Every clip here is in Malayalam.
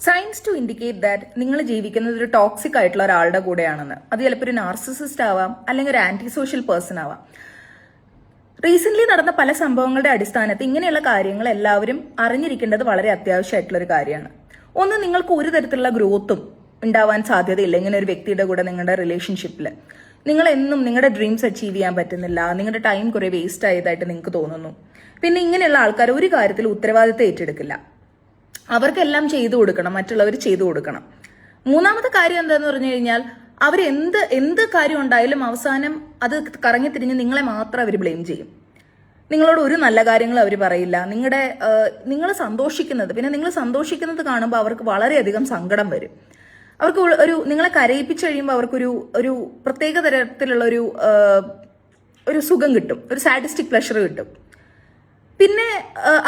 സയൻസ് ടു ഇൻഡിക്കേറ്റ് ദാറ്റ് നിങ്ങൾ ജീവിക്കുന്നത് ഒരു ടോക്സിക് ആയിട്ടുള്ള ഒരാളുടെ കൂടെയാണെന്ന്. അത് ചിലപ്പോൾ ഒരു നാർസിസിസ്റ്റ് ആവാം, അല്ലെങ്കിൽ ഒരു ആന്റി സോഷ്യൽ പേഴ്സൺ ആവാം. റീസെന്റ് നടന്ന പല സംഭവങ്ങളുടെ അടിസ്ഥാനത്തിൽ ഇങ്ങനെയുള്ള കാര്യങ്ങൾ എല്ലാവരും അറിഞ്ഞിരിക്കേണ്ടത് വളരെ അത്യാവശ്യമായിട്ടുള്ള ഒരു കാര്യമാണ്. ഒന്ന്, നിങ്ങൾക്ക് ഒരു തരത്തിലുള്ള ഗ്രോത്തും ഉണ്ടാവാൻ സാധ്യതയില്ല ഇങ്ങനെ ഒരു വ്യക്തിയുടെ കൂടെ നിങ്ങളുടെ റിലേഷൻഷിപ്പിൽ. നിങ്ങൾ എന്നും നിങ്ങളുടെ ഡ്രീംസ് അച്ചീവ് ചെയ്യാൻ പറ്റുന്നില്ല, നിങ്ങളുടെ ടൈം കുറെ വേസ്റ്റ് ആയതായിട്ട് നിങ്ങൾക്ക് തോന്നുന്നു. പിന്നെ ഇങ്ങനെയുള്ള ആൾക്കാർ ഒരു കാര്യത്തിൽ ഉത്തരവാദിത്തം ഏറ്റെടുക്കില്ല. അവർക്കെല്ലാം ചെയ്തു കൊടുക്കണം, മറ്റുള്ളവർ ചെയ്തു കൊടുക്കണം. മൂന്നാമത്തെ കാര്യം എന്താന്ന് പറഞ്ഞു കഴിഞ്ഞാൽ അവർ എന്ത് കാര്യം ഉണ്ടായാലും അവസാനം അത് കറങ്ങി തിരിഞ്ഞ് നിങ്ങളെ മാത്രം അവർ ബ്ലെയിം ചെയ്യും. നിങ്ങളോട് ഒരു നല്ല കാര്യങ്ങൾ അവർ പറയില്ല. നിങ്ങൾ സന്തോഷിക്കുന്നത്, പിന്നെ നിങ്ങൾ സന്തോഷിക്കുന്നത് കാണുമ്പോൾ അവർക്ക് വളരെയധികം സങ്കടം വരും. അവർക്ക് നിങ്ങളെ കരയിപ്പിച്ചു കഴിയുമ്പോൾ അവർക്കൊരു പ്രത്യേക തരത്തിലുള്ള ഒരു സുഖം കിട്ടും, ഒരു സാഡിസ്റ്റിക് പ്ലഷർ കിട്ടും. പിന്നെ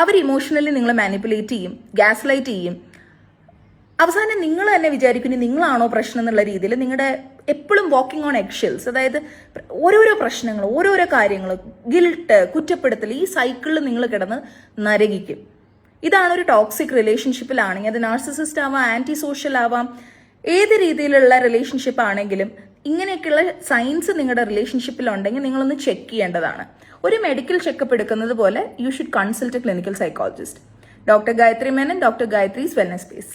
അവർ ഇമോഷണലി നിങ്ങളെ മാനിപ്പുലേറ്റ് ചെയ്യും, ഗ്യാസ് ലൈറ്റ് ചെയ്യും. അവസാനം നിങ്ങൾ തന്നെ വിചാരിക്കുന്നു നിങ്ങളാണോ പ്രശ്നം എന്നുള്ള രീതിയിൽ നിങ്ങളുടെ എപ്പോഴും വാക്കിംഗ് ഓൺ എഗ്ഷെൽസ്, അതായത് ഓരോരോ പ്രശ്നങ്ങൾ, ഓരോരോ കാര്യങ്ങൾ, ഗിൽട്ട്, കുറ്റപ്പെടുത്തൽ, ഈ സൈക്കിളിൽ നിങ്ങൾ കിടന്ന് നരകിക്കും. ഇതാണ് ഒരു ടോക്സിക് റിലേഷൻഷിപ്പിലാണെങ്കിൽ, അത് നാർസിസിസ്റ്റ് ആവാം, ആന്റി സോഷ്യൽ ആവാം, ഏത് രീതിയിലുള്ള റിലേഷൻഷിപ്പ് ആണെങ്കിലും ഇങ്ങനെയൊക്കെയുള്ള സയൻസ് നിങ്ങളുടെ റിലേഷൻഷിപ്പിൽ ഉണ്ടെങ്കിൽ നിങ്ങളൊന്ന് ചെക്ക് ചെയ്യേണ്ടതാണ്. ഒരു മെഡിക്കൽ ചെക്കപ്പ് എടുക്കുന്നത് പോലെ you should consult a clinical psychologist. Doctor Gayathri Menon, doctor Gayathri's wellness space.